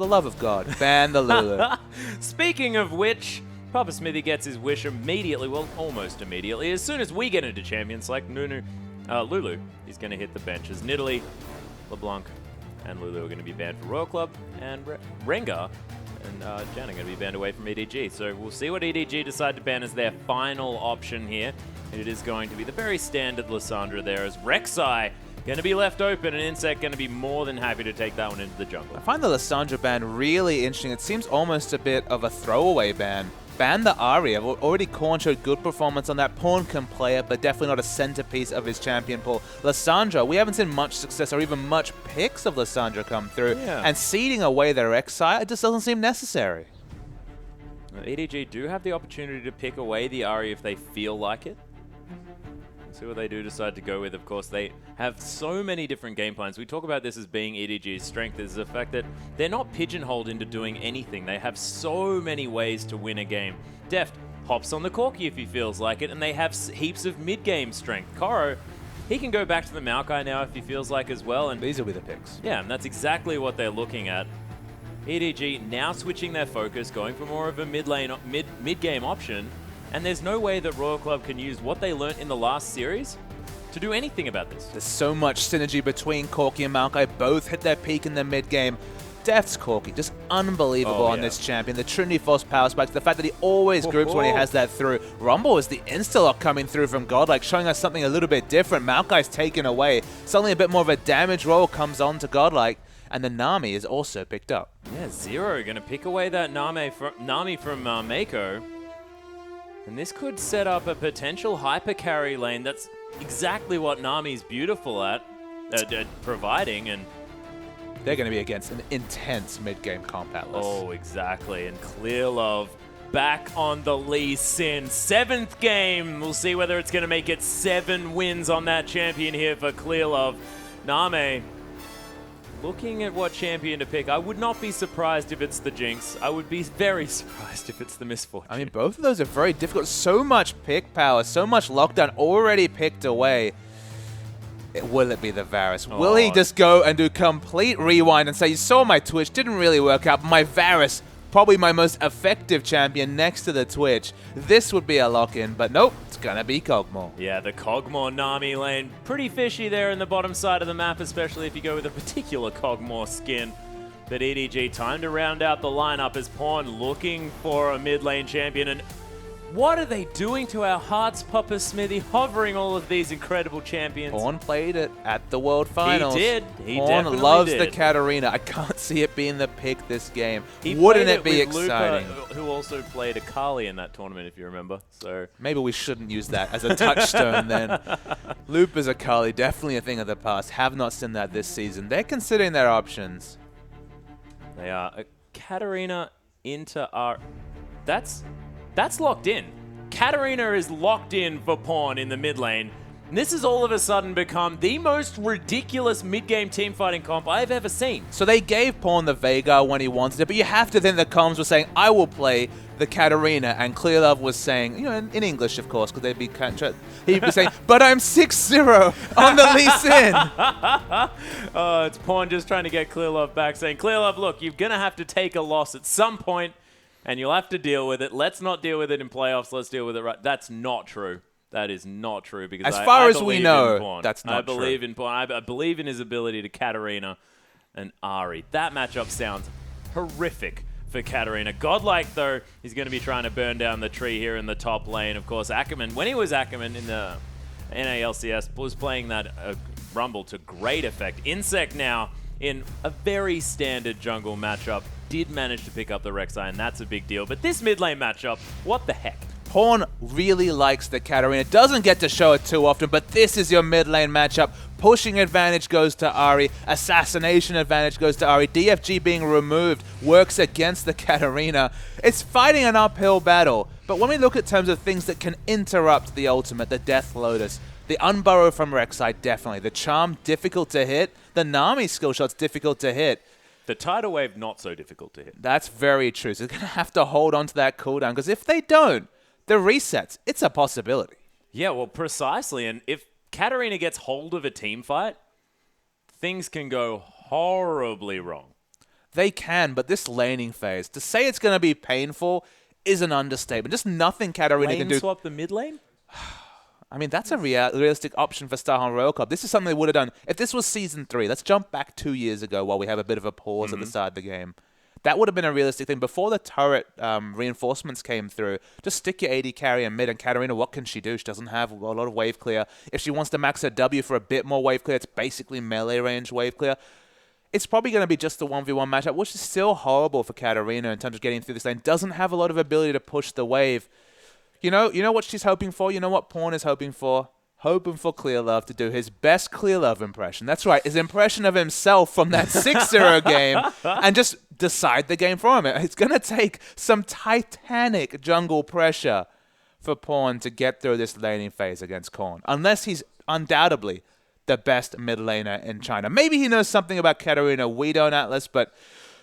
the love of God, ban the Lulu. Speaking of which, Papa Smithy gets his wish immediately, well, almost immediately. As soon as we get into champions like Lulu, he's going to hit the benches. Nidalee, LeBlanc, and Lulu are going to be banned for Royal Club, and Rengar and Jan are going to be banned away from EDG. So we'll see what EDG decide to ban as their final option here. It is going to be the very standard Lissandra there, as Rek'Sai going to be left open, and Insect going to be more than happy to take that one into the jungle. I find the Lissandra ban really interesting. It seems almost a bit of a throwaway ban. Ban the Ahri. Already Korn showed good performance on that. Pawn can play it, but definitely not a centerpiece of his champion pool. Lissandra, we haven't seen much success or even much picks of Lissandra come through. Yeah. And seeding away their Rek'Sai, it just doesn't seem necessary. Well, EDG do have the opportunity to pick away the Ahri if they feel like it. See what they do decide to go with. Of course, they have so many different game plans. We talk about this as being EDG's strength, is the fact that they're not pigeonholed into doing anything. They have so many ways to win a game. Deft hops on the Corki if he feels like it, and they have heaps of mid-game strength. Koro, he can go back to the Maokai now if he feels like as well. And these will be the picks. Yeah, and that's exactly what they're looking at. EDG now switching their focus, going for more of a mid-game option. And there's no way that Royal Club can use what they learnt in the last series to do anything about this. There's so much synergy between Corki and Maokai. Both hit their peak in the mid-game. Deft's Corki, just unbelievable on this champion. The Trinity Force power spikes, the fact that he always groups when he has that through. Rumble is the insta-lock coming through from Godlike, showing us something a little bit different. Maokai's taken away. Suddenly a bit more of a damage roll comes on to Godlike. And the Nami is also picked up. Yeah, Zero going to pick away that Nami from Mako. And this could set up a potential hyper carry lane. That's exactly what Nami's beautiful at providing. And they're going to be against an intense mid-game comp Atlas. Oh, exactly. And Clearlove back on the Lee Sin. 7th game. We'll see whether it's going to make it 7 wins on that champion here for Clearlove. Name, looking at what champion to pick, I would not be surprised if it's the Jinx. I would be very surprised if it's the Misfortune. I mean, both of those are very difficult. So much pick power, so much lockdown already picked away. Will it be the Varus? Will he just go and do complete rewind and say, you saw my Twitch, didn't really work out, but my Varus, probably my most effective champion next to the Twitch. This would be a lock-in, but nope, it's going to be Kog'Maw. Yeah, the Kog'Maw Nami lane. Pretty fishy there in the bottom side of the map, especially if you go with a particular Kog'Maw skin. But EDG, time to round out the lineup as Pawn looking for a mid lane champion. And what are they doing to our hearts, Papa Smithy, hovering all of these incredible champions? Pawn played it at the World Finals. He did. He Pawn loves the Katarina. I can't see it being the pick this game. Wouldn't it be exciting? Luca, who also played Akali in that tournament, if you remember. So maybe we shouldn't use that as a touchstone then. Lupa's Akali, definitely a thing of the past. Have not seen that this season. They're considering their options. They are. Katarina into our... That's locked in. Katarina is locked in for Pawn in the mid lane. And this has all of a sudden become the most ridiculous mid-game teamfighting comp I've ever seen. So they gave Pawn the Veigar when he wanted it, but you have to think the comms were saying, I will play the Katarina, and Clearlove was saying, you know, in English, of course, because he'd be saying, but I'm 6-0 on the Lee Sin. It's Pawn just trying to get Clearlove back, saying, Clearlove, look, you're going to have to take a loss at some point, and you'll have to deal with it. Let's not deal with it in playoffs. Let's deal with it right. That's not true. That is not true. Because as far as we know, that's not true. I believe in Pawn. I believe in his ability to Katarina and Ahri. That matchup sounds horrific for Katarina. Godlike, though, he's going to be trying to burn down the tree here in the top lane. Of course, Ackerman, when he was Ackerman in the NALCS, was playing that Rumble to great effect. Insect now in a very standard jungle matchup did manage to pick up the Rek'Sai, and that's a big deal. But this mid lane matchup, what the heck? Pawn really likes the Katarina. Doesn't get to show it too often, but this is your mid lane matchup. Pushing advantage goes to Ahri. Assassination advantage goes to Ahri. DFG being removed works against the Katarina. It's fighting an uphill battle. But when we look at terms of things that can interrupt the ultimate, the Death Lotus, the Unburrow from Rek'Sai, definitely. The Charm, difficult to hit. The Nami skill shot's difficult to hit. The Tidal Wave, not so difficult to hit. That's very true. So they're going to have to hold on to that cooldown, because if they don't, the resets, it's a possibility. Yeah, well, precisely. And if Katarina gets hold of a team fight, things can go horribly wrong. They can, but this laning phase, to say it's going to be painful is an understatement. Just nothing Katarina can do. Lane swap the mid lane? I mean, that's a realistic option for Starhorn Royal Cup. This is something they would have done. If this was Season 3, let's jump back 2 years ago while we have a bit of a pause at the start of the game. That would have been a realistic thing. Before the turret reinforcements came through, just stick your AD carry in mid, and Katarina, what can she do? She doesn't have a lot of wave clear. If she wants to max her W for a bit more wave clear, it's basically melee range wave clear. It's probably going to be just the 1v1 matchup, which is still horrible for Katarina in terms of getting through this lane. Doesn't have a lot of ability to push the wave. You know what she's hoping for? You know what Pawn is hoping for? Hoping for Clearlove to do his best Clearlove impression. That's right, his impression of himself from that 6-0 game and just decide the game for him. It's going to take some titanic jungle pressure for Pawn to get through this laning phase against Korn, unless he's undoubtedly the best mid laner in China. Maybe he knows something about Katarina we don't, Atlas, but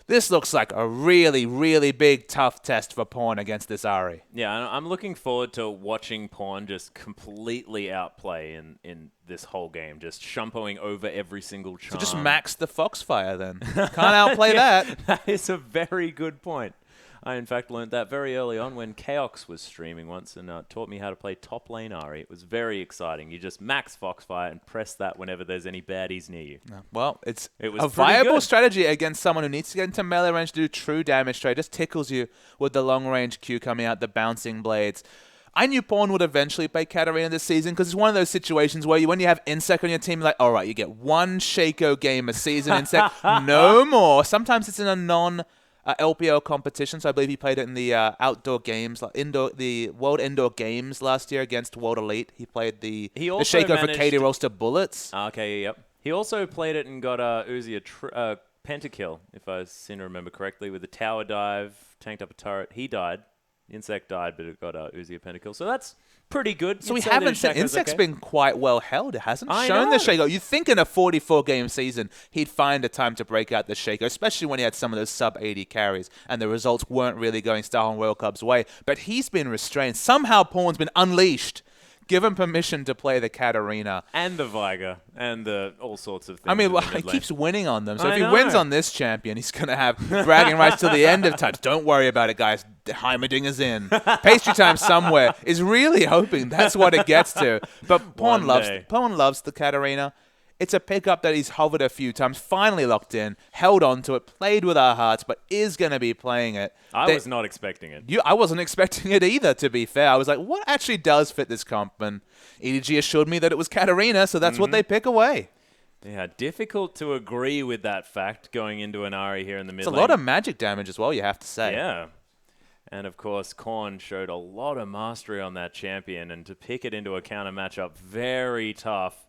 this looks like a really, really big, tough test for Pawn against this Ahri. Yeah, I'm looking forward to watching Pawn just completely outplay in this whole game, just shumpoing over every single charm. So just max the Foxfire then. Can't outplay that. That is a very good point. I, in fact, learned that very early on when Chaos was streaming once and taught me how to play top lane Ahri. It was very exciting. You just max Foxfire and press that whenever there's any baddies near you. Well, it was a pretty viable good strategy against someone who needs to get into melee range to do true damage trade. Just tickles you with the long-range Q coming out, the bouncing blades. I knew Pawn would eventually play Katarina this season because it's one of those situations where when you have Insec on your team, you're like, all right, you get one Shaco game a season, Insec, no more. Sometimes it's in a LPL competition, so I believe he played it in the outdoor games, the World Indoor Games last year against World Elite. He played the Shaco for Katie Roaster Bullets. Okay, yep. He also played it and got Uzi a pentakill, if I seem to remember correctly, with a tower dive, tanked up a turret. He died. Insect died, but it got Uzi a pentakill. So that's pretty good. So we haven't seen Insect's been quite well held. It hasn't shown the Shaco. You'd think in a 44-game season he'd find a time to break out the Shaco, especially when he had some of those sub-80 carries and the results weren't really going Starhorn World Cup's way. But he's been restrained. Somehow Pawn's been unleashed. Given permission to play the Katarina. And the Viger. And the all sorts of things. I mean, he keeps winning on them. So if he wins on this champion, he's going to have bragging rights till the end of time. Don't worry about it, guys. Heimerdinger's in. Pastry time somewhere is really hoping that's what it gets to. But Pawn loves the Katarina. It's a pickup that he's hovered a few times, finally locked in, held on to it, played with our hearts, but is going to be playing it. I was not expecting it. I wasn't expecting it either, to be fair. I was like, what actually does fit this comp? And EDG assured me that it was Katarina, so that's what they pick away. Yeah, difficult to agree with that fact going into an Ahri here in the mid lane. It's a lot of magic damage as well, you have to say. Yeah. And, of course, Korn showed a lot of mastery on that champion, and to pick it into a counter matchup, very tough.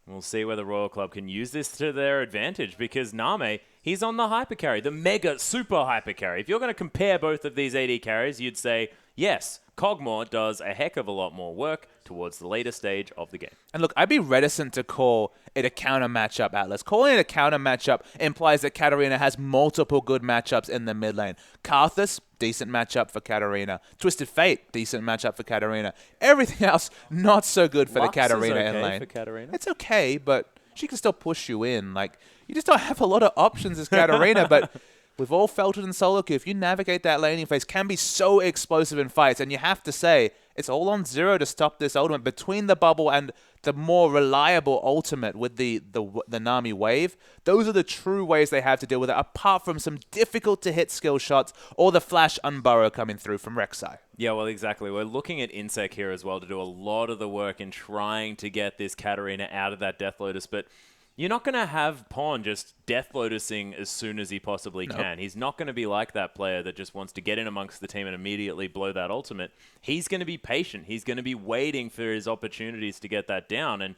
We'll see whether Royal Club can use this to their advantage because Name, he's on the hyper carry, the mega super hyper carry. If you're going to compare both of these AD carries, you'd say, yes, Kog'Maw does a heck of a lot more work towards the later stage of the game. And look, I'd be reticent to call it a counter matchup, Atlas. Calling it a counter matchup implies that Katarina has multiple good matchups in the mid lane. Karthus, decent matchup for Katarina. Twisted Fate, decent matchup for Katarina. Everything else, not so good for Lux the Katarina is okay in lane. for Katarina. It's okay, but she can still push you in. Like, you just don't have a lot of options as Katarina, but we've all felt it in solo queue. If you navigate that laning phase, can be so explosive in fights, and you have to say, it's all on zero to stop this ultimate. Between the bubble and the more reliable ultimate with the Nami wave, those are the true ways they have to deal with it, apart from some difficult-to-hit skill shots or the flash unburrow coming through from Rek'Sai. Yeah, well, exactly. We're looking at Insec here as well to do a lot of the work in trying to get this Katarina out of that Death Lotus, but you're not going to have Pawn just Death Lotusing as soon as he possibly can. He's not going to be like that player that just wants to get in amongst the team and immediately blow that ultimate. He's going to be patient. He's going to be waiting for his opportunities to get that down. And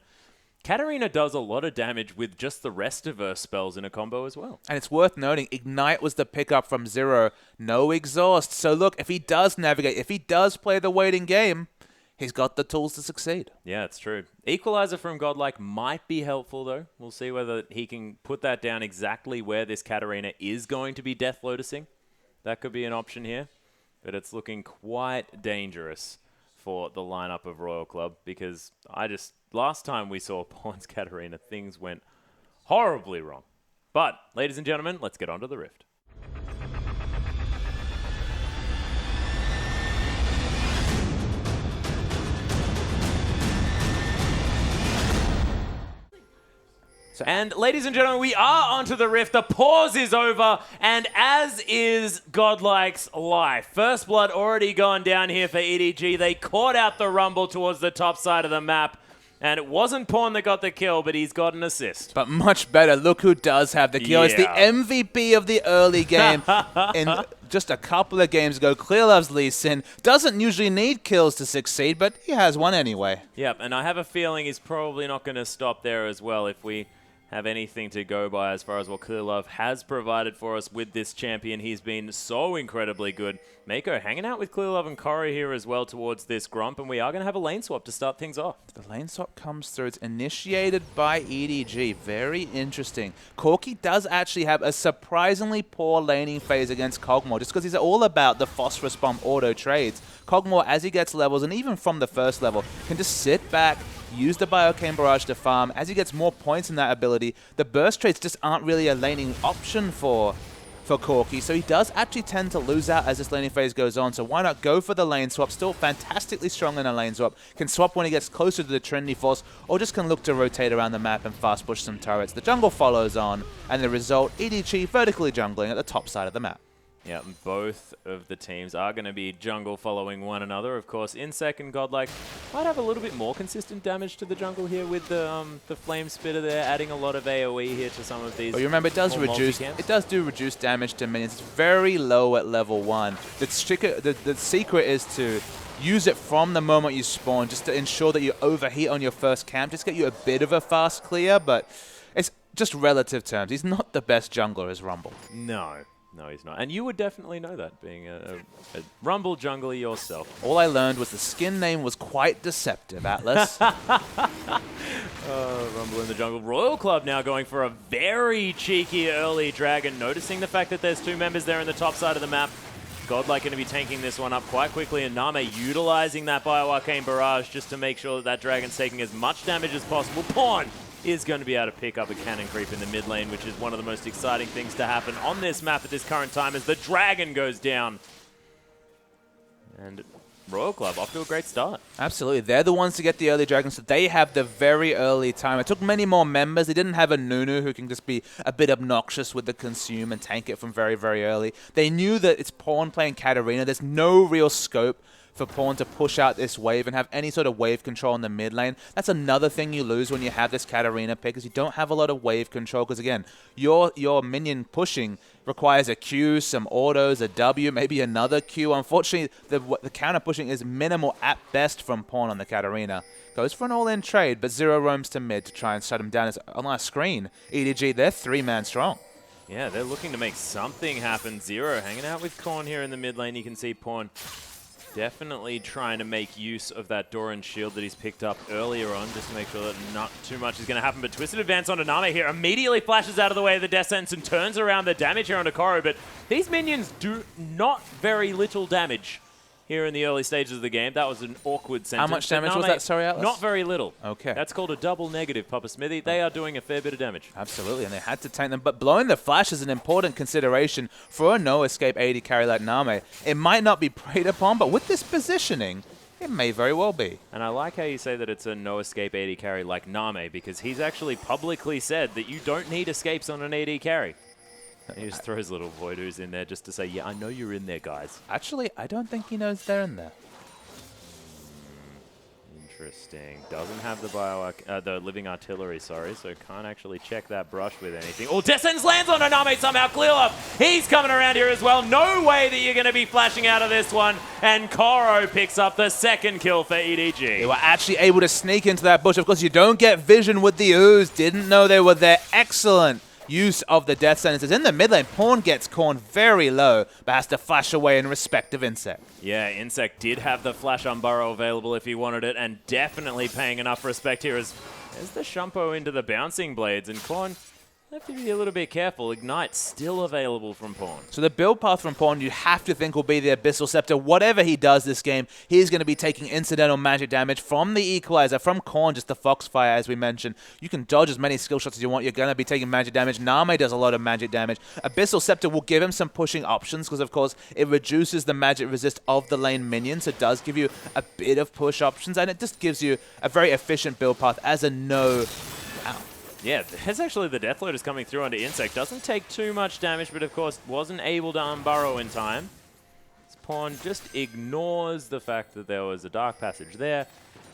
Katarina does a lot of damage with just the rest of her spells in a combo as well. And it's worth noting, Ignite was the pickup from Zero. No exhaust. So look, if he does navigate, if he does play the waiting game, he's got the tools to succeed. Yeah, it's true. Equalizer from Godlike might be helpful, though. We'll see whether he can put that down exactly where this Katarina is going to be Death Lotusing. That could be an option here. But it's looking quite dangerous for the lineup of Royal Club because last time we saw Pawn's Katarina, things went horribly wrong. But, ladies and gentlemen, let's get on to the Rift. And ladies and gentlemen, we are onto the Rift. The pause is over, and as is Godlike's life. First blood already gone down here for EDG. They caught out the Rumble towards the top side of the map. And it wasn't Pawn that got the kill, but he's got an assist. But much better. Look who does have the kill. It's the MVP of the early game. In just a couple of games ago, Clearlove's Lee Sin doesn't usually need kills to succeed, but he has one anyway. Yep, and I have a feeling he's probably not going to stop there as well if we have anything to go by as far as what Clearlove has provided for us with this champion. He's been so incredibly good. Mako hanging out with Clearlove and Corey here as well towards this Gromp, and we are going to have a lane swap to start things off. The lane swap comes through. It's initiated by EDG. Very interesting. Corki does actually have a surprisingly poor laning phase against Kog'Maw, just because he's all about the phosphorus bomb auto trades. Kog'Maw, as he gets levels, and even from the first level, can just sit back, use the Biocane Barrage to farm. As he gets more points in that ability, the burst trades just aren't really a laning option for Corki, so he does actually tend to lose out as this laning phase goes on, so why not go for the lane swap? Still fantastically strong in a lane swap. Can swap when he gets closer to the Trinity Force, or just can look to rotate around the map and fast push some turrets. The jungle follows on, and the result, EDG vertically jungling at the top side of the map. Yeah, both of the teams are going to be jungle following one another. Of course, Insec and Godlike might have a little bit more consistent damage to the jungle here with the Flame Spitter there, adding a lot of AoE here to some of these. But you remember, it does do reduced damage to minions. It's very low at level 1. The secret is to use it from the moment you spawn, just to ensure that you overheat on your first camp, just get you a bit of a fast clear, but it's just relative terms. He's not the best jungler as Rumble. No, he's not. And you would definitely know that, being a Rumble jungler yourself. All I learned was the skin name was quite deceptive, Atlas. Rumble in the jungle. Royal Club now going for a very cheeky early dragon, noticing the fact that there's two members there in the top side of the map. Godlike going to be tanking this one up quite quickly, and Name utilizing that Bioarcane Barrage just to make sure that that dragon's taking as much damage as possible. Pawn is going to be able to pick up a cannon creep in the mid lane, which is one of the most exciting things to happen on this map at this current time as the dragon goes down. And Royal Club off to a great start. Absolutely. They're the ones to get the early dragons, so they have the very early time. It took many more members. They didn't have a Nunu who can just be a bit obnoxious with the consume and tank it from very, very early. They knew that it's Pawn playing Katarina. There's no real scope for Pawn to push out this wave and have any sort of wave control in the mid lane. That's another thing you lose when you have this Katarina pick, is you don't have a lot of wave control, because again, your minion pushing requires a Q, some autos, a W, maybe another Q. Unfortunately, the counter pushing is minimal at best from Pawn on the Katarina. Goes for an all-in trade, but Zero roams to mid to try and shut him down. On our screen, EDG, they're 3-man strong. Yeah, they're looking to make something happen. Zero hanging out with Korn here in the mid lane. You can see Pawn definitely trying to make use of that Doran shield that he's picked up earlier on, just to make sure that not too much is going to happen. But Twisted Advance onto Name here immediately flashes out of the way of the Death Sentence and turns around the damage here onto Koro. But these minions do not very little damage here in the early stages of the game. That was an awkward sentence. How much damage was that? Sorry, Atlas? Not very little. Okay. That's called a double negative, Papa Smithy. They are doing a fair bit of damage. Absolutely, and they had to tank them. But blowing the flash is an important consideration for a no-escape AD carry like Name. It might not be preyed upon, but with this positioning, it may very well be. And I like how you say that it's a no-escape AD carry like Name, because he's actually publicly said that you don't need escapes on an AD carry. He just throws little Voidoos in there just to say, yeah, I know you're in there, guys. Actually, I don't think he knows they're in there. Interesting. Doesn't have the Living Artillery, sorry, so can't actually check that brush with anything. Oh, Descends lands on Name somehow. Clearlove, he's coming around here as well. No way that you're going to be flashing out of this one. And Koro picks up the second kill for EDG. They were actually able to sneak into that bush. Of course, you don't get vision with the ooze. Didn't know they were there. Excellent use of the death sentences. In the mid lane, Pawn gets Korn very low, but has to flash away in respect of Insec. Yeah, Insec did have the flash on Burrow available if he wanted it, and definitely paying enough respect here as there's the Shumpo into the bouncing blades, and Korn Have to be a little bit careful. Ignite's still available from Pawn. So the build path from Pawn, you have to think will be the Abyssal Scepter. Whatever he does this game, he's going to be taking incidental magic damage from the Equalizer, from Korn, just the Foxfire, as we mentioned. You can dodge as many skill shots as you want. You're going to be taking magic damage. Name does a lot of magic damage. Abyssal Scepter will give him some pushing options because, of course, it reduces the magic resist of the lane minions. So it does give you a bit of push options, and it just gives you a very efficient build path as a no... Ow. Yeah, there's actually the Death Load is coming through onto Insect. Doesn't take too much damage, but of course wasn't able to unburrow in time. This Pawn just ignores the fact that there was a Dark Passage there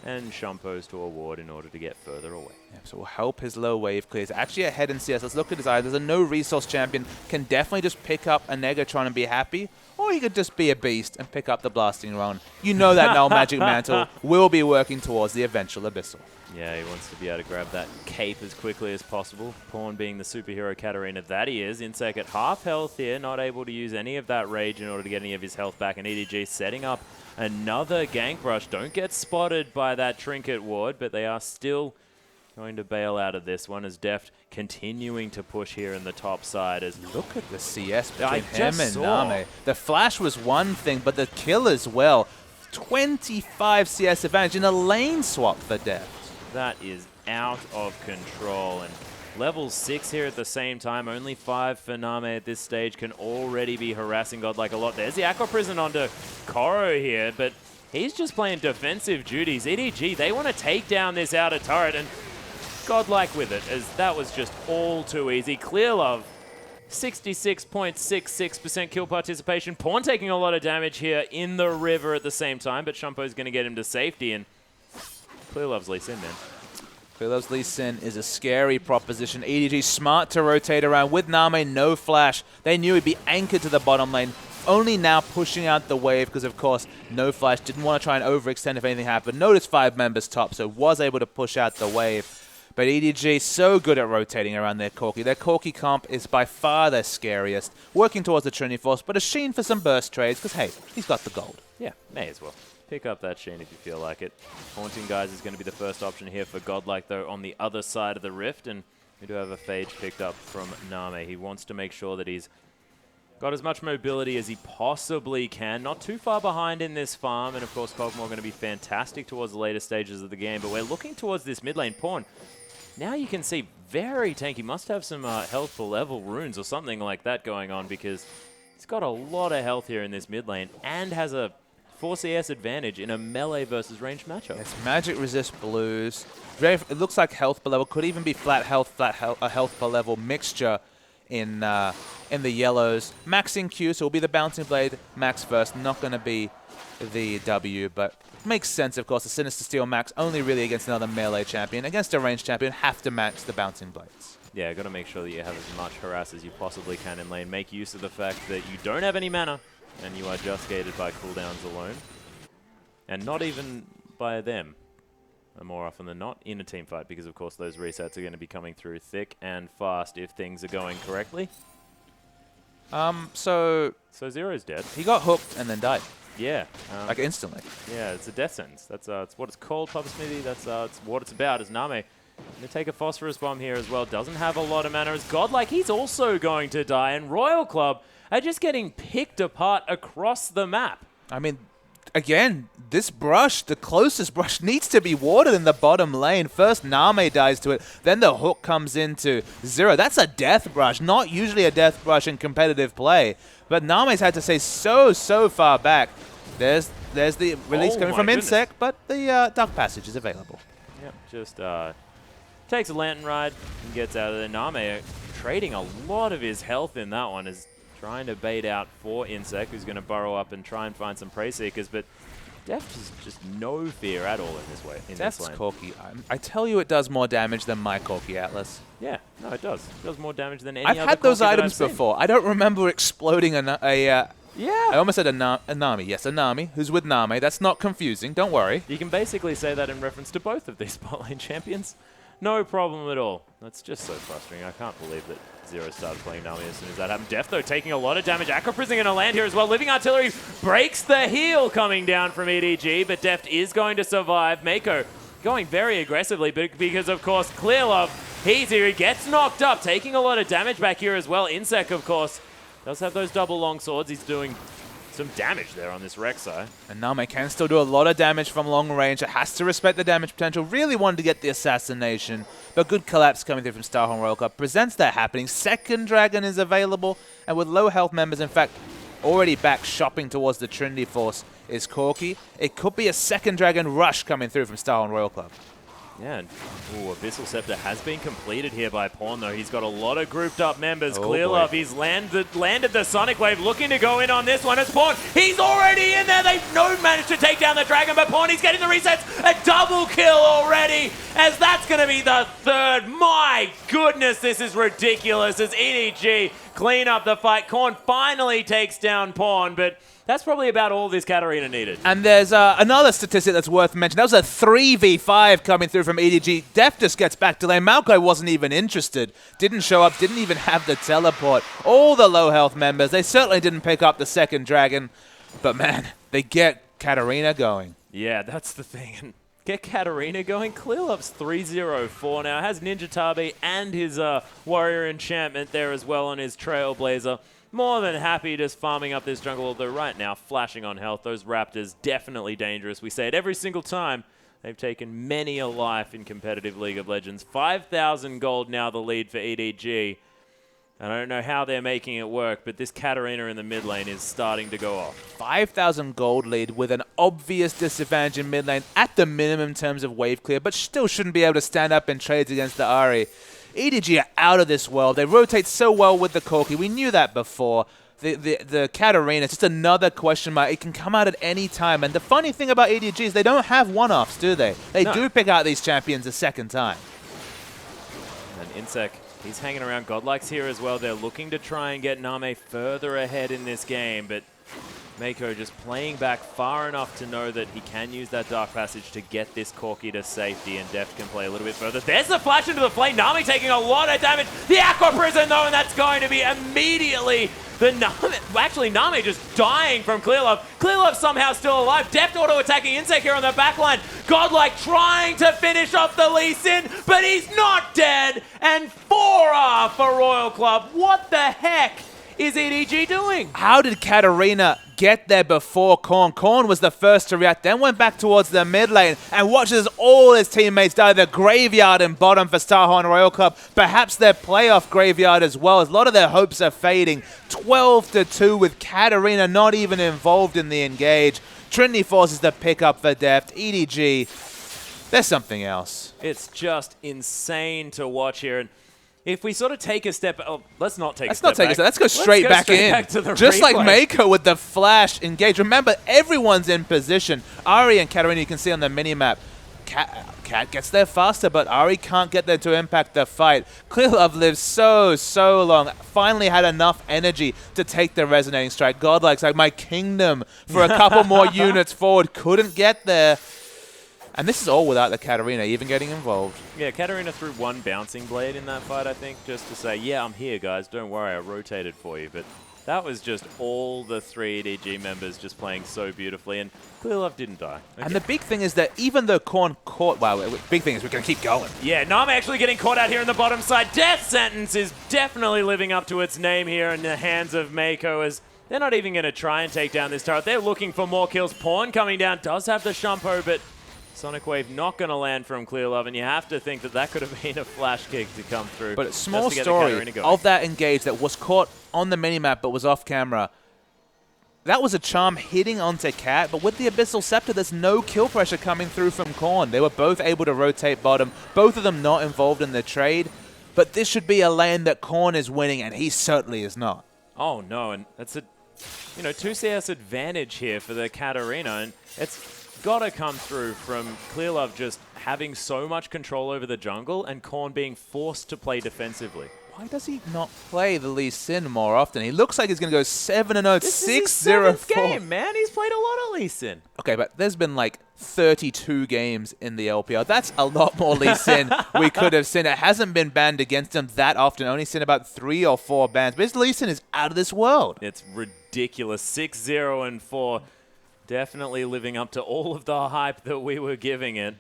and Shumpo's to a ward in order to get further away. Yeah, so it will help his low wave clear. He's actually ahead in CS. Let's look at his eye. There's a no resource champion. Can definitely just pick up a Negatron and be happy. Or he could just be a beast and pick up the Blasting Run. You know that Null Magic Mantle will be working towards the eventual Abyssal. Yeah, he wants to be able to grab that cape as quickly as possible. Pawn being the superhero Katarina that he is. Insect at half health here, not able to use any of that rage in order to get any of his health back. And EDG setting up another gank rush. Don't get spotted by that trinket ward, but they are still going to bail out of this one as Deft continuing to push here in the top side. As look at the CS between him and Name. The flash was one thing, but the kill as well. 25 CS advantage in a lane swap for Deft. That is out of control. And level 6 here at the same time. Only 5 for Name at this stage. Can already be harassing Godlike a lot. There's the Aqua Prison onto Koro here, but he's just playing defensive duties. EDG, they want to take down this outer turret, and Godlike with it, as that was just all too easy. Clear Love, 66.66% kill participation. Pawn taking a lot of damage here in the river at the same time, but Shumpo's going to get him to safety, and Clear Love's Lee Sin, man. Clear Love's Lee Sin is a scary proposition. EDG smart to rotate around. With Name, no flash. They knew he'd be anchored to the bottom lane. Only now pushing out the wave because, of course, no flash. Didn't want to try and overextend if anything happened. Notice 5 members top, so was able to push out the wave. But EDG so good at rotating around their Corki. Their Corki comp is by far their scariest. Working towards the Trinity Force, but a Sheen for some burst trades because, hey, he's got the gold. Yeah, may as well. Pick up that Sheen if you feel like it. Haunting Guys is going to be the first option here for Godlike, though, on the other side of the Rift. And we do have a Phage picked up from Name. He wants to make sure that he's got as much mobility as he possibly can. Not too far behind in this farm. And, of course, Kog'Maw going to be fantastic towards the later stages of the game. But we're looking towards this mid lane. Pawn, now you can see very tanky. Must have some health for level runes or something like that going on, because he's got a lot of health here in this mid lane and has a 4 CS advantage in a melee versus ranged matchup. Yes, magic resist blues. It looks like health per level. Could even be flat health, a health per level mixture in the yellows. Maxing Q, so it'll be the Bouncing Blade max first. Not going to be the W, but makes sense, of course. The Sinister Steel max only really against another melee champion. Against a ranged champion, have to match the Bouncing Blades. Yeah, got to make sure that you have as much harass as you possibly can in lane. Make use of the fact that you don't have any mana, and you are just gated by cooldowns alone. And not even by them, more often than not, in a team fight, because of course those resets are going to be coming through thick and fast if things are going correctly. So Zero's dead. He got hooked and then died. Yeah. Like instantly. Yeah, it's a death sentence. That's it's what it's called, Papa Smithy. That's it's what it's about, is Name. Going to take a Phosphorus Bomb here as well. Doesn't have a lot of mana. As Godlike, he's also going to die. And Royal Club are just getting picked apart across the map. I mean, again, this brush, the closest brush, needs to be watered in the bottom lane. First, Name dies to it. Then the hook comes into Zero. That's a death brush. Not usually a death brush in competitive play. But Name's had to stay so far back. There's the release coming from Insect, but the Dark Passage is available. Yep, just takes a Lantern Ride and gets out of there. Name trading a lot of his health in that one, is trying to bait out for Insect, who's going to burrow up and try and find some Prey Seekers, but Deft is just no fear at all in this way. Deft's Corki. I tell you, it does more damage than my Corki Atlas. Yeah, no, it does. It does more damage than any I've other had those Corki items before. I don't remember exploding yeah. I almost said a Nami. Yes, a Nami, who's with Name. That's not confusing. Don't worry. You can basically say that in reference to both of these bot lane champions. No problem at all. That's just so frustrating. I can't believe that Zero started playing Nami as soon as that happened. Deft, though, taking a lot of damage. Aqua Prison going to land here as well. Living Artillery breaks the heal coming down from EDG, but Deft is going to survive. Mako going very aggressively, but because, of course, Clear Love He's here. He gets knocked up, taking a lot of damage back here as well. Insec, of course, does have those double long swords. He's doing some damage there on this Rek'Sai. And Name can still do a lot of damage from long range. It has to respect the damage potential. Really wanted to get the assassination, but good collapse coming through from Starhorn Royal Club presents that happening. Second Dragon is available, and with low health members, in fact, already back shopping towards the Trinity Force is Corki. It could be a second Dragon rush coming through from Starhorn Royal Club. Yeah, and Abyssal Scepter has been completed here by Pawn, though. He's got a lot of grouped up members. Oh, Clearlove, he's landed the Sonic Wave, looking to go in on this one. It's Pawn. He's already in there. They've managed to take down the Dragon, but Pawn, he's getting the resets. A double kill already, as that's going to be the third. My goodness, this is ridiculous as EDG clean up the fight. Korn finally takes down Pawn, but that's probably about all this Katarina needed. And there's another statistic that's worth mentioning. That was a 3v5 coming through from EDG. Def just gets back to lane. Malco wasn't even interested. Didn't show up, didn't even have the teleport. All the low health members, they certainly didn't pick up the second Dragon. But man, they get Katarina going. Yeah, that's the thing. And get Katarina going. Clearlove's 3-0-4 now. Has Ninja Tabi and his Warrior Enchantment there as well on his Trailblazer. More than happy just farming up this jungle, although right now, flashing on health. Those Raptors, definitely dangerous. We say it every single time. They've taken many a life in competitive League of Legends. 5,000 gold now the lead for EDG. And I don't know how they're making it work, but this Katarina in the mid lane is starting to go off. 5,000 gold lead with an obvious disadvantage in mid lane at the minimum in terms of wave clear, but still shouldn't be able to stand up in trades against the Ahri. EDG are out of this world. They rotate so well with the Corki. We knew that before. The Katarina, just another question mark. It can come out at any time. And the funny thing about EDG is they don't have one-offs, do they? They do pick out these champions a second time. And Insec, he's hanging around Godlikes here as well. They're looking to try and get Name further ahead in this game, but Mako just playing back far enough to know that he can use that Dark Passage to get this Corki to safety, and Deft can play a little bit further. There's the flash into the flame. Nami taking a lot of damage. The Aqua Prison, though, and that's going to be immediately the Nami. Actually, Nami just dying from Clearlove. Clearlove somehow still alive. Deft auto-attacking Insect here on the backline. Godlike trying to finish off the Lee Sin, but he's not dead. And 4R for Royal Club. What the heck is EDG doing? How did Katarina get there before Korn? Korn was the first to react, then went back towards the mid lane and watches all his teammates die. The graveyard in bottom for Starhorn Royal Club, perhaps their playoff graveyard as well, as a lot of their hopes are fading. 12-2 with Katarina not even involved in the engage. Trinity forces the pickup for Deft. EDG, there's something else. It's just insane to watch here. And if we sort of take a step, let's not take a step back. Let's go straight back in. Back to the just replay. Like Mako with the flash engage. Remember, everyone's in position. Ahri and Katarina, you can see on the minimap. Cat gets there faster, but Ahri can't get there to impact the fight. Clearlove lives so long. Finally had enough energy to take the resonating strike. Godlike's like, my kingdom for a couple more units forward. Couldn't get there. And this is all without the Katarina even getting involved. Yeah, Katarina threw one Bouncing Blade in that fight, I think, just to say, yeah, I'm here, guys. Don't worry, I rotated for you. But that was just all the 3 EDG members just playing so beautifully, and Clearlove didn't die. Okay. And the big thing is that even though Korn caught... Wow, the big thing is we're going to keep going. Yeah, Nami actually getting caught out here in the bottom side. Death Sentence is definitely living up to its name here in the hands of Mako, as they're not even going to try and take down this turret. They're looking for more kills. Pawn coming down does have the Shumpo, but Sonic Wave not going to land from Clearlove, and you have to think that that could have been a flash kick to come through. But a small story of that engage that was caught on the minimap but was off camera. That was a charm hitting onto Cat, but with the Abyssal Scepter, there's no kill pressure coming through from Korn. They were both able to rotate bottom, both of them not involved in the trade. But this should be a lane that Korn is winning, and he certainly is not. Oh, no, and that's a 2 CS advantage here for the Katarina, and it's gotta come through from Clearlove just having so much control over the jungle and Korn being forced to play defensively. Why does he not play the Lee Sin more often? He looks like he's going to go 7-0, This is his 7th game, man. He's played a lot of Lee Sin. Okay, but there's been like 32 games in the LPL. That's a lot more Lee Sin we could have seen. It hasn't been banned against him that often. Only seen about 3 or 4 bans. But his Lee Sin is out of this world. It's ridiculous. 6-0-4. Definitely living up to all of the hype that we were giving it.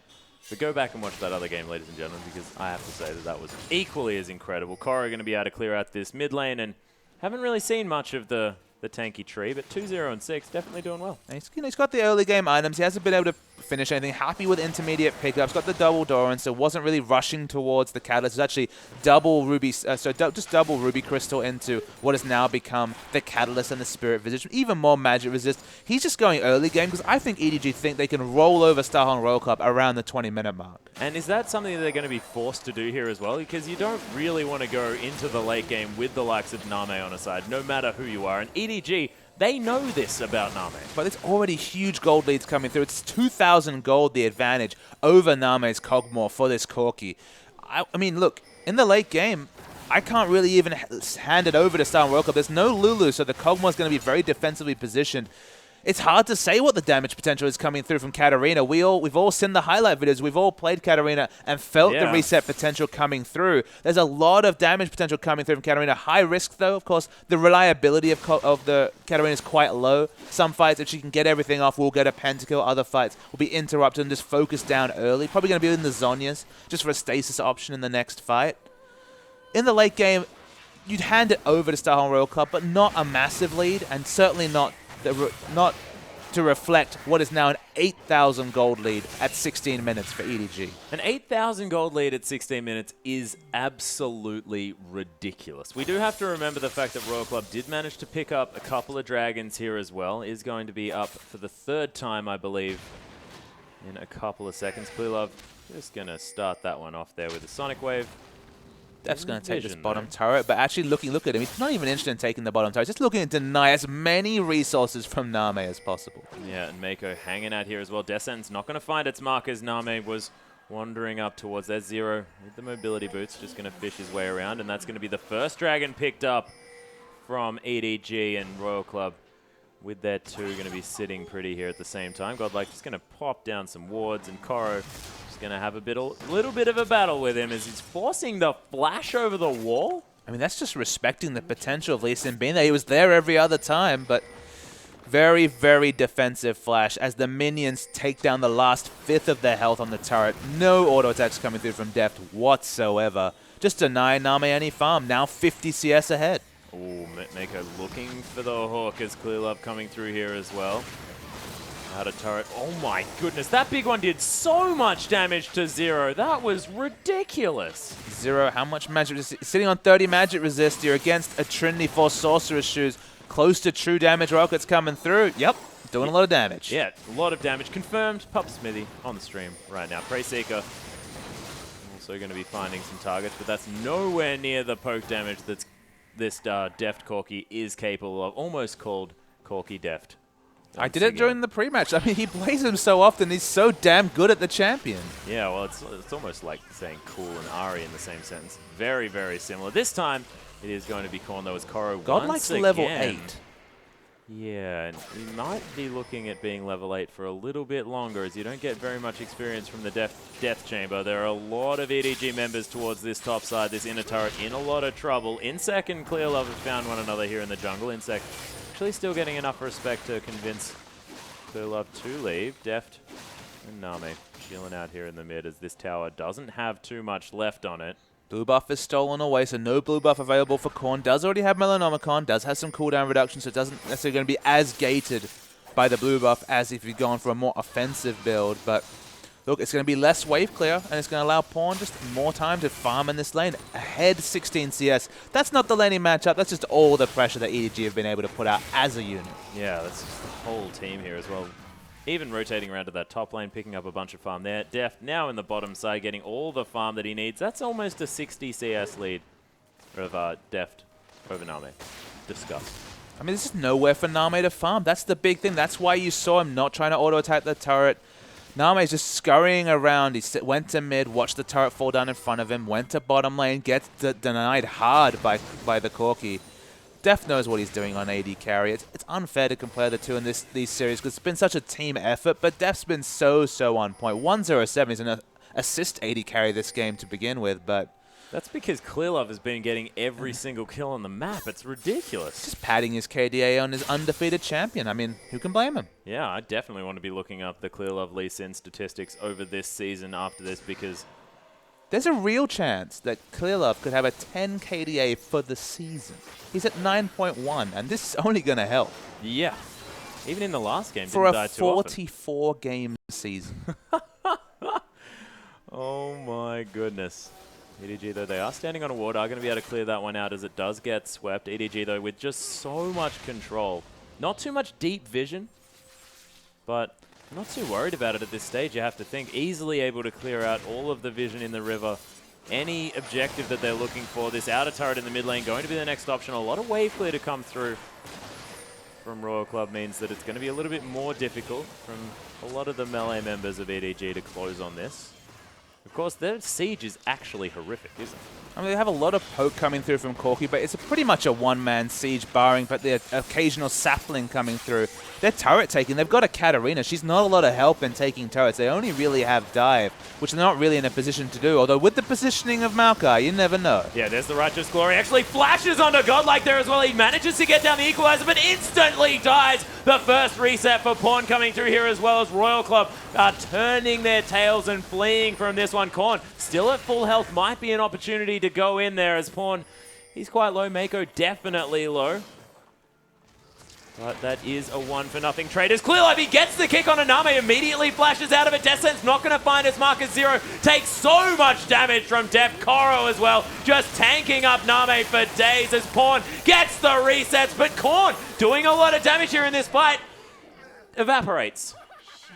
But go back and watch that other game, ladies and gentlemen, because I have to say that that was equally as incredible. Koro going to be able to clear out this mid lane, and haven't really seen much of the tanky tree, but 2-0 and 6, definitely doing well. And he's got the early game items. He hasn't been able to finish anything. Happy with intermediate pickups. Got the double Doran, so wasn't really rushing towards the Catalyst. It's actually double Ruby, just double Ruby Crystal into what has now become the Catalyst and the Spirit Visage. Even more magic resist. He's just going early game because I think EDG think they can roll over Starhong Royal Club around the 20-minute mark. And is that something that they're going to be forced to do here as well? Because you don't really want to go into the late game with the likes of Name on a side, no matter who you are. And EDG, they know this about Name. But it's already huge gold leads coming through. It's 2,000 gold the advantage over Name's Kog'Maw for this Corki. I mean, look, in the late game, I can't really even hand it over to Starhong Royal Club. There's no Lulu, so the Kog'Maw is going to be very defensively positioned. It's hard to say what the damage potential is coming through from Katarina. We've all seen the highlight videos. We've all played Katarina and felt the reset potential coming through. There's a lot of damage potential coming through from Katarina. High risk, though, of course. The reliability of the Katarina is quite low. Some fights, if she can get everything off, will get a pentakill. Other fights will be interrupted and just focused down early. Probably going to be in the Zhonya's, just for a stasis option in the next fight. In the late game, you'd hand it over to Starhong Royal Club, but not a massive lead, and certainly not to reflect what is now an 8,000 gold lead at 16 minutes for EDG. An 8,000 gold lead at 16 minutes is absolutely ridiculous. We do have to remember the fact that Royal Club did manage to pick up a couple of dragons here as well. Is going to be up for the third time, I believe, in a couple of seconds. Clearlove just going to start that one off there with a Sonic Wave. Def's going to take this bottom turret, but actually look at him. He's not even interested in taking the bottom turret. Just looking to deny as many resources from Name as possible. Yeah, and Mako hanging out here as well. Descent's not going to find its mark as Name was wandering up towards that Zero with the mobility boots. Just going to fish his way around, and that's going to be the first dragon picked up from EDG and Royal Club. With their two going to be sitting pretty here at the same time. Godlike just going to pop down some wards, and Koro going to have a little bit of a battle with him as he's forcing the flash over the wall. I mean, that's just respecting the potential of Lee Sin being there. He was there every other time, but very, very defensive flash as the minions take down the last fifth of their health on the turret. No auto attacks coming through from Deft whatsoever. Just deny Name any farm. Now 50 CS ahead. Oh, Mako looking for the hook as Clearlove coming through here as well. Out of turret. Oh my goodness, that big one did so much damage to Zero. That was ridiculous. Zero, how much magic resist? Sitting on 30 magic resist. You're against a Trinity Force Sorcerer's Shoes. Close to true damage. Rockets coming through. Yep, doing a lot of damage. Yeah, a lot of damage. Confirmed. Pup Smithy on the stream right now. Prey Seeker also going to be finding some targets, but that's nowhere near the poke damage that's this Deft Corki is capable of. Almost called Corki Deft. I did it during the pre-match. I mean, he plays him so often. He's so damn good at the champion. Yeah, well, it's almost like saying Cool and Ari in the same sentence. Very, very similar. This time, it is going to be Korn, though, as Koro Godlike's level 8. Yeah, and you might be looking at being level 8 for a little bit longer, as you don't get very much experience from the Death Chamber. There are a lot of EDG members towards this top side, this inner turret, in a lot of trouble. Insec and Clearlove have found one another here in the jungle. Insec actually still getting enough respect to convince Clearlove to leave. Deft and Name chilling out here in the mid as this tower doesn't have too much left on it. Blue buff is stolen away, so no blue buff available for Korn. Does already have Melanomicon, does have some cooldown reduction, so it doesn't necessarily going to be as gated by the blue buff as if you've gone for a more offensive build. But look, it's going to be less wave clear, and it's going to allow Pawn just more time to farm in this lane. Ahead 16 CS. That's not the laning matchup, that's just all the pressure that EDG have been able to put out as a unit. Yeah, that's just the whole team here as well. Even rotating around to that top lane, picking up a bunch of farm there. Deft now in the bottom side, getting all the farm that he needs. That's almost a 60 CS lead of Deft over Name. Disgust. I mean, this is nowhere for Name to farm. That's the big thing. That's why you saw him not trying to auto-attack the turret. Name is just scurrying around. He went to mid, watched the turret fall down in front of him, went to bottom lane, gets denied hard by the Corki. Deft knows what he's doing on AD carry. It's unfair to compare the two in these series because it's been such a team effort, but Deft's been so on point. 107 is an assist AD carry this game to begin with, but That's because Clearlove has been getting every single kill on the map. It's ridiculous. Just padding his KDA on his undefeated champion. I mean, who can blame him? Yeah, I definitely want to be looking up the Clearlove Lee Sin statistics over this season after this because there's a real chance that Clearlove could have a 10 KDA for the season. He's at 9.1, and this is only going to help. Yeah. Even in the last game, for didn't die too often. 44-game season. Oh my goodness. EDG, though, they are standing on a ward, are going to be able to clear that one out as it does get swept. EDG, though, with just so much control. Not too much deep vision, but I'm not too worried about it at this stage, you have to think. Easily able to clear out all of the vision in the river. Any objective that they're looking for, this outer turret in the mid lane going to be the next option. A lot of wave clear to come through from Royal Club means that it's going to be a little bit more difficult from a lot of the melee members of EDG to close on this. Of course, their siege is actually horrific, isn't it? I mean, they have a lot of poke coming through from Corki, but it's pretty much a one-man siege, barring but the occasional sapling coming through. They're turret taking. They've got a Katarina. She's not a lot of help in taking turrets. They only really have dive, which they're not really in a position to do. Although with the positioning of Maokai, you never know. Yeah, there's the Righteous Glory. Actually flashes onto Godlike there as well. He manages to get down the equalizer, but instantly dies. The first reset for Pawn coming through here, as well as Royal Club are turning their tails and fleeing from this one. Korn still at full health. Might be an opportunity to go in there as Pawn. He's quite low. Mako definitely low. But that is a 1-for-0 trade. As Clearlove, he gets the kick on Aname, immediately flashes out of it. Tencent's not going to find his mark as 0. Takes so much damage from Def. Koro as well, just tanking up Name for days as Pawn gets the resets. But Korn doing a lot of damage here in this fight. Evaporates.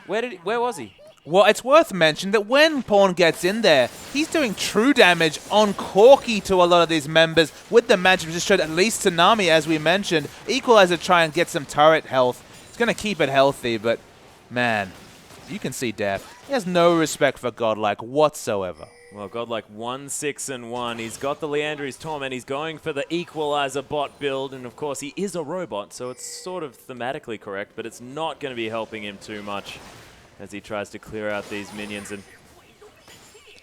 Where was he? Well, it's worth mentioning that when Pawn gets in there, he's doing true damage on Corki to a lot of these members with the magic just showed, at least to Nami, as we mentioned. Equalizer try and get some turret health. It's going to keep it healthy, but man, you can see Def. He has no respect for Godlike whatsoever. Well, Godlike 1-6-1. He's got the Leandri's Torment. He's going for the Equalizer bot build, and of course he is a robot, so it's sort of thematically correct, but it's not going to be helping him too much as he tries to clear out these minions, and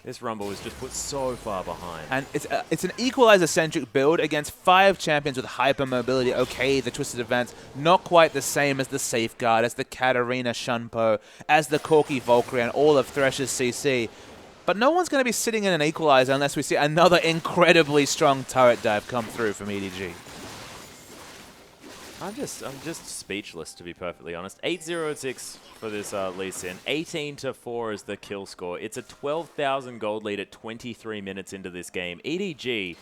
this Rumble was just put so far behind. And it's an Equalizer-centric build against 5 champions with hyper-mobility. Okay, the Twisted Advance, not quite the same as the Safeguard, as the Katarina Shunpo, as the Corki Valkyrie, and all of Thresh's CC. But no one's going to be sitting in an Equalizer unless we see another incredibly strong turret dive come through from EDG. I'm just speechless, to be perfectly honest. 8-0-6 for this Lee Sin. 18-4 is the kill score. It's a 12,000 gold lead at 23 minutes into this game. EDG,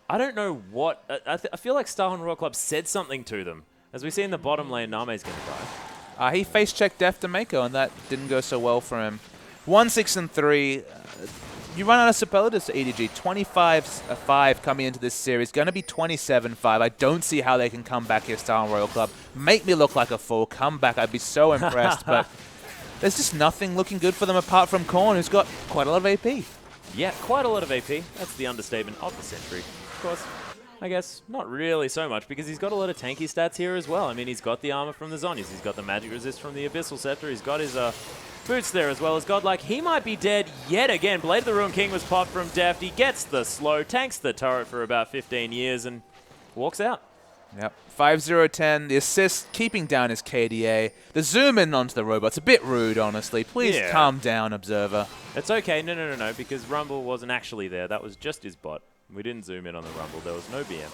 I don't know what... I feel like Star and Royal Club said something to them. As we see in the bottom lane, Name's going to die. He face-checked Def to Mako, and that didn't go so well for him. 1-6-3. You run out of superlatives to EDG. 25-5 coming into this series. Going to be 27-5. I don't see how they can come back here, Star and Royal Club. Make me look like a fool. Come back. I'd be so impressed. But there's just nothing looking good for them apart from Korn, who's got quite a lot of AP. Yeah, quite a lot of AP. That's the understatement of the century. Of course, I guess not really so much because he's got a lot of tanky stats here as well. I mean, he's got the armor from the Zhonya's. He's got the magic resist from the Abyssal Scepter. He's got his... boots there as well as Godlike. He might be dead yet again. Blade of the Ruined King was popped from Deft. He gets the slow, tanks the turret for about 15 years and walks out. Yep. 5-0-10. The assist keeping down his KDA. The zoom in onto the robot's a bit rude, honestly. Please calm down, Observer. It's okay. No, because Rumble wasn't actually there. That was just his bot. We didn't zoom in on the Rumble. There was no BM.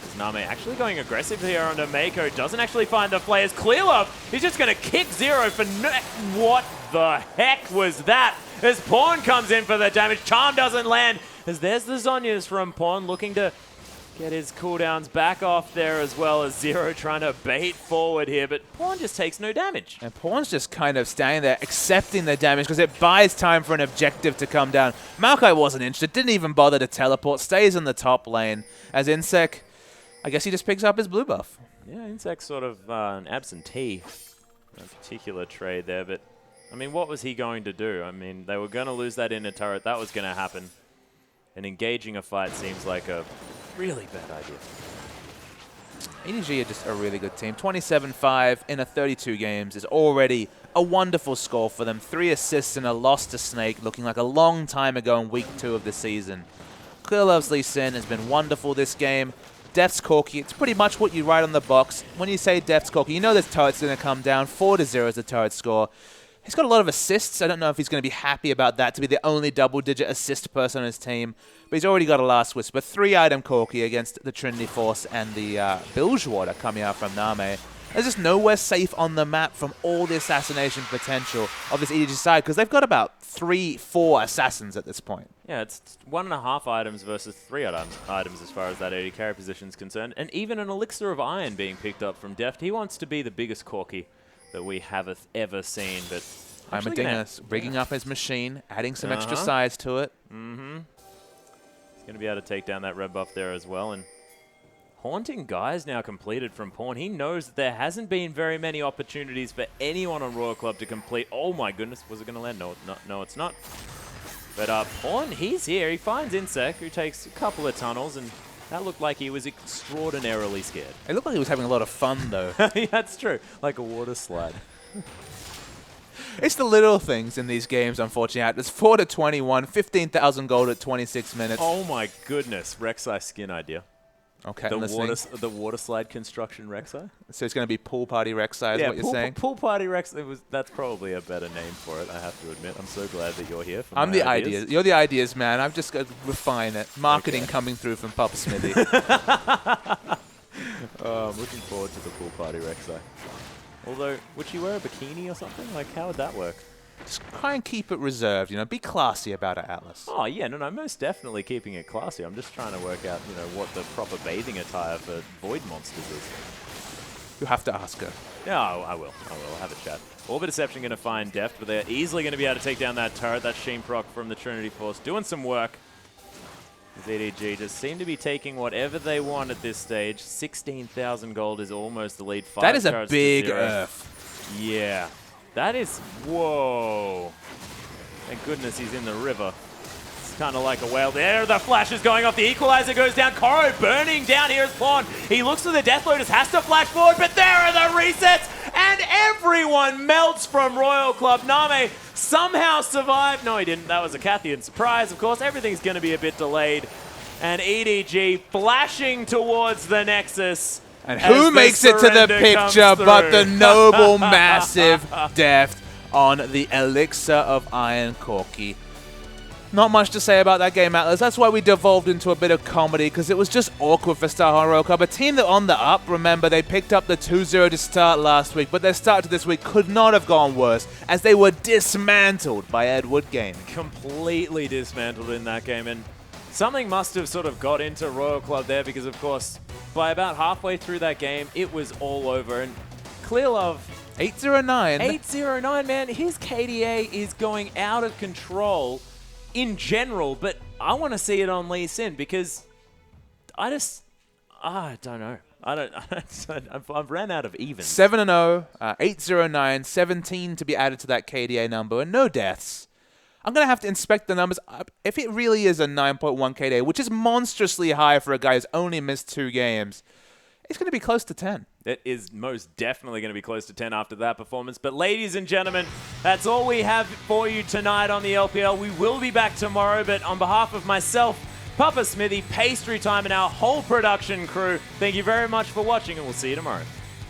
Is Name actually going aggressive here onto Mako? Doesn't actually find the players. Clearlove, he's just going to kick 0 for what the heck was that? As Pawn comes in for the damage. Charm doesn't land. As there's the Zhonya's from Pawn looking to get his cooldowns back off there as well as 0 trying to bait forward here. But Pawn just takes no damage. And Pawn's just kind of standing there accepting the damage because it buys time for an objective to come down. Maokai wasn't interested. Didn't even bother to teleport. Stays in the top lane. As Insec, I guess he just picks up his blue buff. Yeah, Insect's sort of an absentee in a particular trade there, but I mean, what was he going to do? I mean, they were going to lose that inner turret. That was going to happen. And engaging a fight seems like a really bad idea. EDG are just a really good team. 27-5 in a 32 games is already a wonderful score for them. 3 assists and a loss to Snake, looking like a long time ago in Week 2 of the season. Clearlove's Lee Sin has been wonderful this game. Deft's Corki, it's pretty much what you write on the box. When you say Deft's Corki, you know this turret's going to come down. 4-0 is the turret score. He's got a lot of assists. I don't know if he's going to be happy about that, to be the only double-digit assist person on his team. But he's already got a Last Whisper. 3-item Corki against the Trinity Force and the Bilgewater coming out from Name. There's just nowhere safe on the map from all the assassination potential of this EDG side, because they've got about 3-4 assassins at this point. Yeah, it's 1.5 items versus 3 items as far as that AD carry position is concerned. And even an Elixir of Iron being picked up from Deft. He wants to be the biggest Corki that we have ever seen. But Heimerdinger rigging up his machine, adding some extra size to it. He's going to be able to take down that red buff there as well. And Haunting Guise now completed from Pawn. He knows that there hasn't been very many opportunities for anyone on Royal Club to complete. Oh my goodness, was it going to land? No, it's not. But Pawn, he's here. He finds Insect, who takes a couple of tunnels, and that looked like he was extraordinarily scared. It looked like he was having a lot of fun, though. Yeah, that's true. Like a water slide. It's the little things in these games, unfortunately. It's 4-21, 15,000 gold at 26 minutes. Oh my goodness, Rek'Sai skin idea. Okay, the water slide construction Rek'Sai. So it's going to be Pool Party Rek'Sai is what you're saying? Pool Party Rek'Sai, that's probably a better name for it, I have to admit. I'm so glad that you're here. I'm the ideas. You're the ideas, man. I've just got to refine it. Marketing coming through from Papa Smithy. I'm looking forward to the Pool Party Rek'Sai. Although, would she wear a bikini or something? Like, how would that work? Just try and keep it reserved, you know. Be classy about it, Atlas. Oh, yeah, no, most definitely keeping it classy. I'm just trying to work out, you know, what the proper bathing attire for Void Monsters is. You have to ask her. Yeah, I will. I'll have a chat. Orbit Deception going to find Deft, but they're easily going to be able to take down that turret. That Sheen proc from the Trinity Force doing some work. EDG just seem to be taking whatever they want at this stage. 16,000 gold is almost the lead. That is a big earth. Yeah. That is... Whoa. Thank goodness he's in the river. It's kind of like a whale. There, the flash is going off. The equalizer goes down. Koro burning down here as Pawn. He looks for the Death Lotus, has to flash forward, but there are the resets, and everyone melts from Royal Club. Name somehow survived. No, he didn't. That was a Cathian surprise, of course. Everything's going to be a bit delayed. And EDG flashing towards the Nexus. And who makes it to the picture but the noble, massive Deft on the Elixir of Iron Corki. Not much to say about that game, Atlas. That's why we devolved into a bit of comedy, because it was just awkward for Star Royal Club. A team that on the up, remember, they picked up the 2-0 to start last week, but their start to this week could not have gone worse, as they were dismantled by Ed Wood Gaming. Completely dismantled in that game, and something must have sort of got into Royal Club there, because, of course, by about halfway through that game, it was all over, and Clearlove... 809. 809, man. His KDA is going out of control in general, but I want to see it on Lee Sin, because I don't know. I've ran out of evens. 7-0, 809, 17 to be added to that KDA number, and no deaths. I'm going to have to inspect the numbers. If it really is a 9.1 KDA, which is monstrously high for a guy who's only missed 2 games, it's going to be close to 10. It is most definitely going to be close to 10 after that performance. But ladies and gentlemen, that's all we have for you tonight on the LPL. We will be back tomorrow, but on behalf of myself, Papa Smithy, Pastry Time, and our whole production crew, thank you very much for watching, and we'll see you tomorrow.